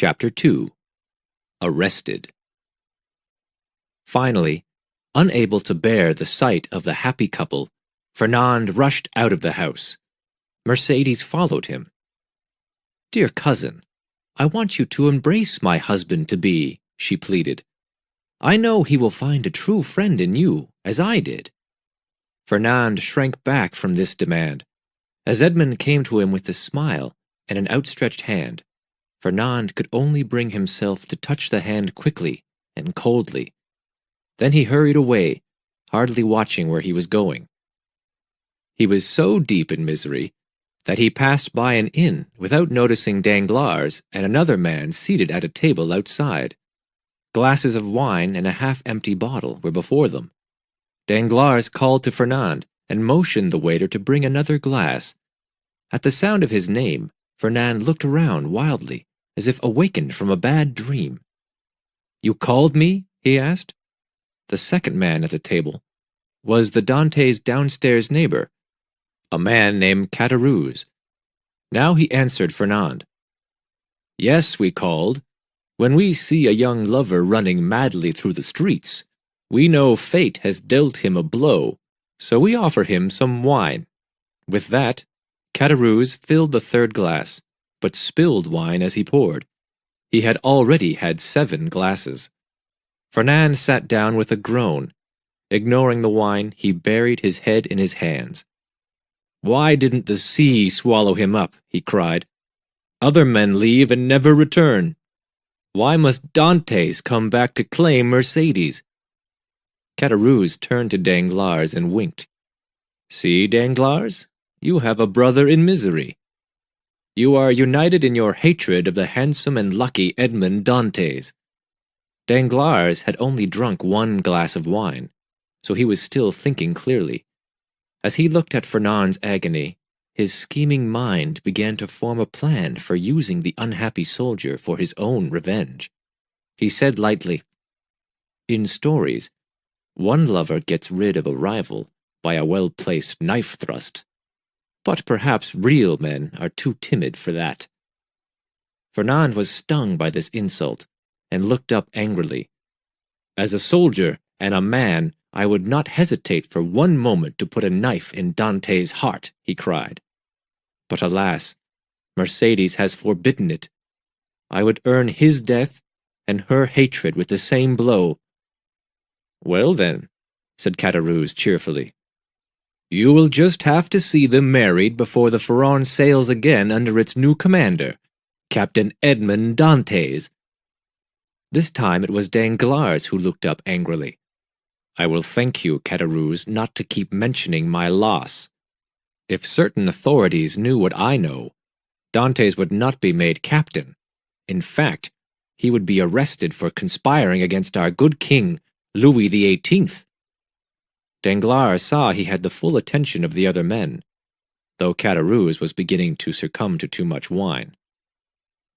Chapter 2. Arrested. Finally, unable to bear the sight of the happy couple, Fernand rushed out of the house. Mercedes followed him. "Dear cousin, I want you to embrace my husband-to-be," she pleaded. "I know he will find a true friend in you, as I did." Fernand shrank back from this demand. As Edmond came to him with a smile and an outstretched hand, Fernand could only bring himself to touch the hand quickly and coldly. Then he hurried away, hardly watching where he was going. He was so deep in misery that he passed by an inn without noticing Danglars and another man seated at a table outside. Glasses of wine and a half-empty bottle were before them. Danglars called to Fernand and motioned the waiter to bring another glass. At the sound of his name, Fernand looked around wildly, as if awakened from a bad dream. "You called me?" he asked. The second man at the table was the Dante's downstairs neighbor, a man named Caderousse. Now he answered Fernand. "Yes, we called. When we see a young lover running madly through the streets, we know fate has dealt him a blow, so we offer him some wine." With that, Caderousse filled the third glass, but spilled wine as he poured. He had already had 7 glasses. Fernand sat down with a groan. Ignoring the wine, he buried his head in his hands. "Why didn't the sea swallow him up?" he cried. "Other men leave and never return. Why must Dantes come back to claim Mercedes?" Caderousse turned to Danglars and winked. "See, Danglars, you have a brother in misery. You are united in your hatred of the handsome and lucky Edmond Dantes." Danglars had only drunk 1 glass of wine, so he was still thinking clearly. As he looked at Fernand's agony, his scheming mind began to form a plan for using the unhappy soldier for his own revenge. He said lightly, "In stories, one lover gets rid of a rival by a well-placed knife thrust. But perhaps real men are too timid for that." Fernand was stung by this insult and looked up angrily. "As a soldier and a man, I would not hesitate for 1 moment to put a knife in Dante's heart," he cried. "But alas, Mercedes has forbidden it. I would earn his death and her hatred with the same blow." "Well then," said Caderousse cheerfully, "you will just have to see them married before the Pharaon sails again under its new commander, Captain Edmond Dantes." This time it was Danglars who looked up angrily. "I will thank you, Caderousse, not to keep mentioning my loss. If certain authorities knew what I know, Dantes would not be made captain. In fact, he would be arrested for conspiring against our good king, Louis XVIII. Danglars saw he had the full attention of the other men, though Caderousse was beginning to succumb to too much wine.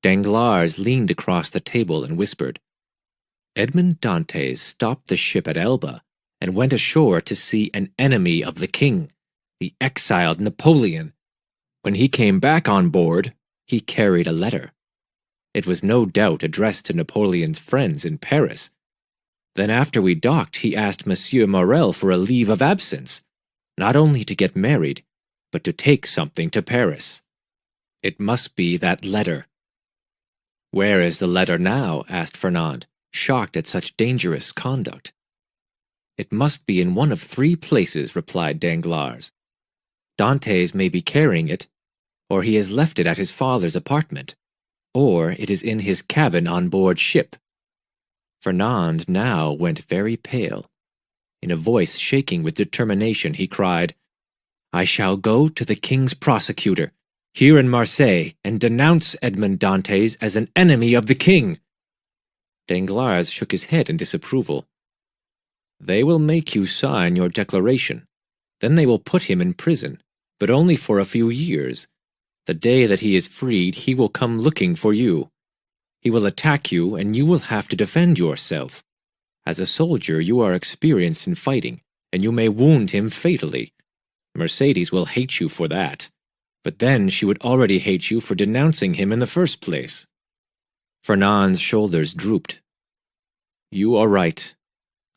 Danglars leaned across the table and whispered, "Edmond Dantes stopped the ship at Elba and went ashore to see an enemy of the king, the exiled Napoleon. When he came back on board, he carried a letter. It was no doubt addressed to Napoleon's friends in Paris. Then after we docked, he asked Monsieur Morel for a leave of absence, not only to get married, but to take something to Paris. It must be that letter." "Where is the letter now?" asked Fernand, shocked at such dangerous conduct. "It must be in one of 3 places," replied Danglars. "Dantes may be carrying it, or he has left it at his father's apartment, or it is in his cabin on board ship." Fernand now went very pale. In a voice shaking with determination, he cried, "I shall go to the king's prosecutor, here in Marseille, and denounce Edmond Dantes as an enemy of the king." Danglars shook his head in disapproval. "They will make you sign your declaration. Then they will put him in prison, but only for a few years. The day that he is freed, he will come looking for you. He will attack you, and you will have to defend yourself. As a soldier, you are experienced in fighting, and you may wound him fatally. Mercedes will hate you for that, but then she would already hate you for denouncing him in the first place." Fernand's shoulders drooped. "You are right.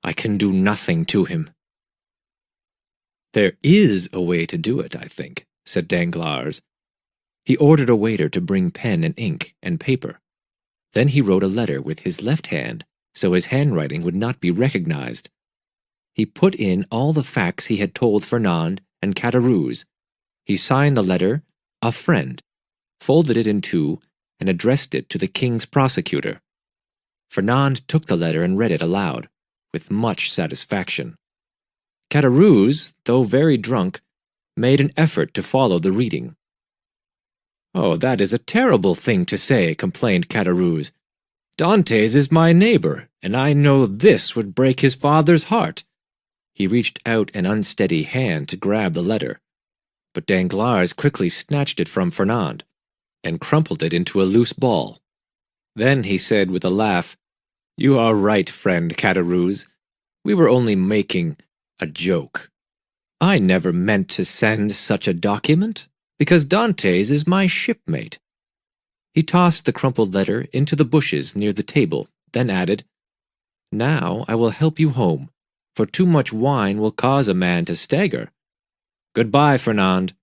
I can do nothing to him." "There is a way to do it, I think," said Danglars. He ordered a waiter to bring pen and ink and paper. Then he wrote a letter with his left hand, so his handwriting would not be recognized. He put in all the facts he had told Fernand and Caderousse. He signed the letter, "A Friend," folded it in two, and addressed it to the king's prosecutor. Fernand took the letter and read it aloud, with much satisfaction. Caderousse, though very drunk, made an effort to follow the reading. "Oh, that is a terrible thing to say," complained Caderousse. "Dantes is my neighbor, and I know this would break his father's heart." He reached out an unsteady hand to grab the letter, but Danglars quickly snatched it from Fernand and crumpled it into a loose ball. Then he said with a laugh, "You are right, friend Caderousse. We were only making a joke. I never meant to send such a document, because Dantes is my shipmate." He tossed the crumpled letter into the bushes near the table, then added, "Now I will help you home, for too much wine will cause a man to stagger. Goodbye, Fernand."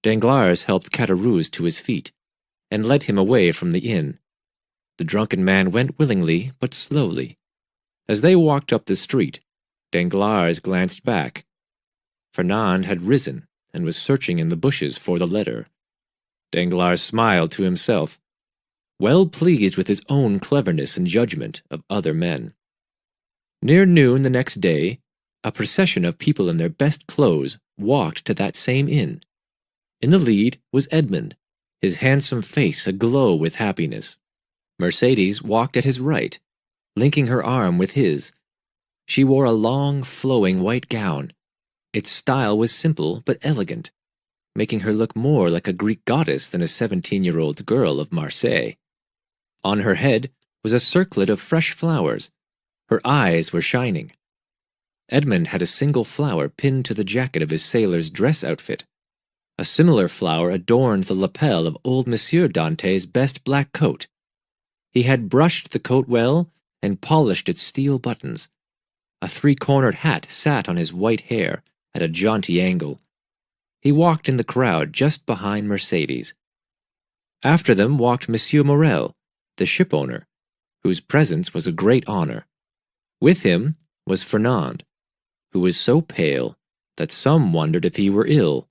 Danglars helped Caderousse to his feet, and led him away from the inn. The drunken man went willingly, but slowly. As they walked up the street, Danglars glanced back. Fernand had risen and was searching in the bushes for the letter. Danglars smiled to himself, well pleased with his own cleverness and judgment of other men. Near noon the next day, a procession of people in their best clothes walked to that same inn. In the lead was Edmond, his handsome face aglow with happiness. Mercedes walked at his right, linking her arm with his. She wore a long, flowing white gown. Its style was simple but elegant, making her look more like a Greek goddess than a 17-year-old girl of Marseille. On her head was a circlet of fresh flowers. Her eyes were shining. Edmond had a single flower pinned to the jacket of his sailor's dress outfit. A similar flower adorned the lapel of old Monsieur Dantes' best black coat. He had brushed the coat well and polished its steel buttons. A three-cornered hat sat on his white hair at a jaunty angle. He walked in the crowd just behind Mercedes. After them walked Monsieur Morel, the shipowner, whose presence was a great honor. With him was Fernand, who was so pale that some wondered if he were ill.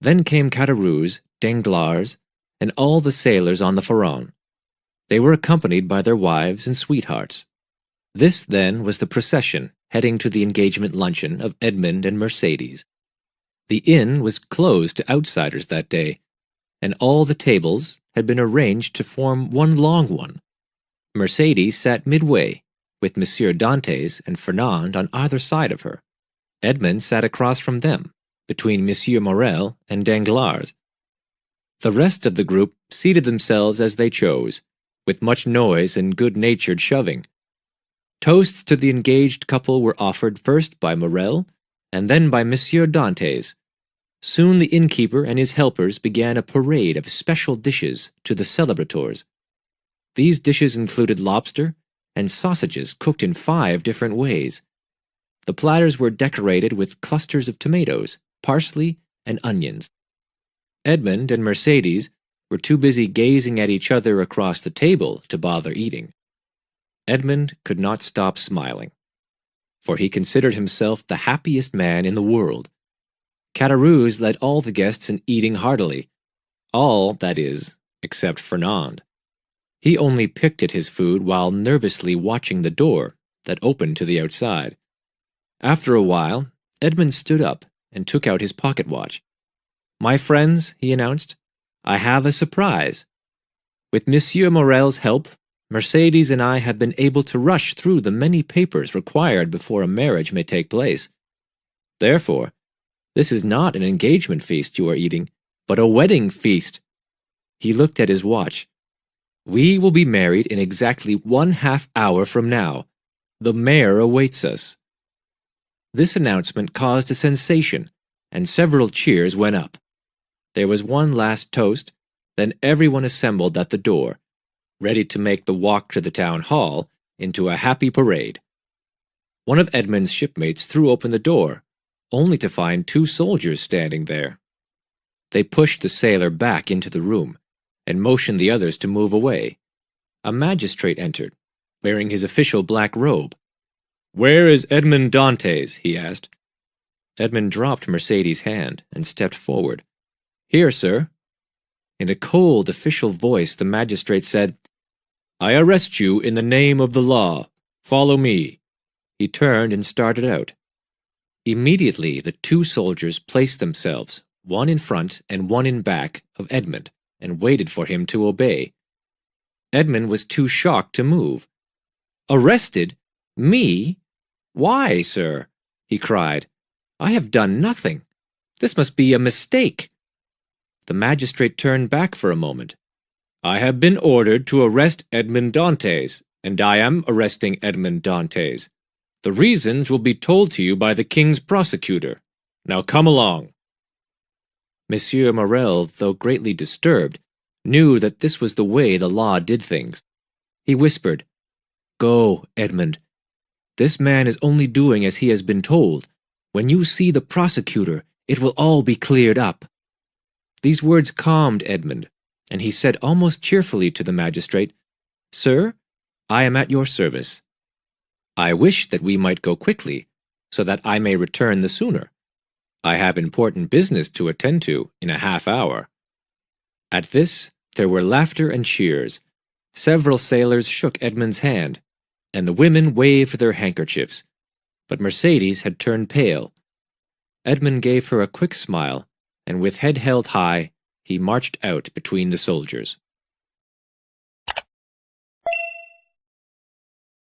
Then came Caderousse, Danglars, and all the sailors on the Pharaon. They were accompanied by their wives and sweethearts. This, then, was the procession heading to the engagement luncheon of Edmond and Mercedes. The inn was closed to outsiders that day, and all the tables had been arranged to form one long one. Mercedes sat midway, with Monsieur Dantes and Fernand on either side of her. Edmond sat across from them, between Monsieur Morel and Danglars. The rest of the group seated themselves as they chose, with much noise and good-natured shoving. Toasts to the engaged couple were offered first by Morel, and then by Monsieur Dantes. Soon the innkeeper and his helpers began a parade of special dishes to the celebrators. These dishes included lobster and sausages cooked in 5 different ways. The platters were decorated with clusters of tomatoes, parsley, and onions. Edmond and Mercedes were too busy gazing at each other across the table to bother eating. Edmond could not stop smiling, for he considered himself the happiest man in the world. Caderousse led all the guests in eating heartily, all, that is, except Fernand. He only picked at his food while nervously watching the door that opened to the outside. After a while, Edmond stood up and took out his pocket watch. "My friends," he announced, "I have a surprise. With Monsieur Morel's help, Mercedes and I have been able to rush through the many papers required before a marriage may take place. Therefore, this is not an engagement feast you are eating, but a wedding feast." He looked at his watch. "We will be married in exactly 1/2 hour from now. The mayor awaits us." This announcement caused a sensation, and several cheers went up. There was one last toast, then everyone assembled at the door. ready to make the walk to the town hall into a happy parade. One of Edmund's shipmates threw open the door, only to find 2 soldiers standing there. They pushed the sailor back into the room and motioned the others to move away. A magistrate entered, wearing his official black robe. "Where is Edmund Dantes?" he asked. Edmund dropped Mercedes' hand and stepped forward. "Here, sir." In a cold, official voice, the magistrate said, "I arrest you in the name of the law. Follow me." He turned and started out. Immediately, the 2 soldiers placed themselves, one in front and one in back of Edmund, and waited for him to obey. Edmund was too shocked to move. "Arrested? Me? Why, sir?" he cried. "I have done nothing. This must be a mistake." The magistrate turned back for a moment. "I have been ordered to arrest Edmund Dantes, and I am arresting Edmund Dantes. The reasons will be told to you by the king's prosecutor. Now come along." Monsieur Morel, though greatly disturbed, knew that this was the way the law did things. He whispered, "Go, Edmund. This man is only doing as he has been told. When you see the prosecutor, it will all be cleared up." These words calmed Edmund, and he said almost cheerfully to the magistrate, "Sir, I am at your service. I wish that we might go quickly, so that I may return the sooner. I have important business to attend to in a half-hour." At this, there were laughter and cheers. Several sailors shook Edmund's hand, and the women waved their handkerchiefs. But Mercedes had turned pale. Edmund gave her a quick smile, and with head held high, he marched out between the soldiers.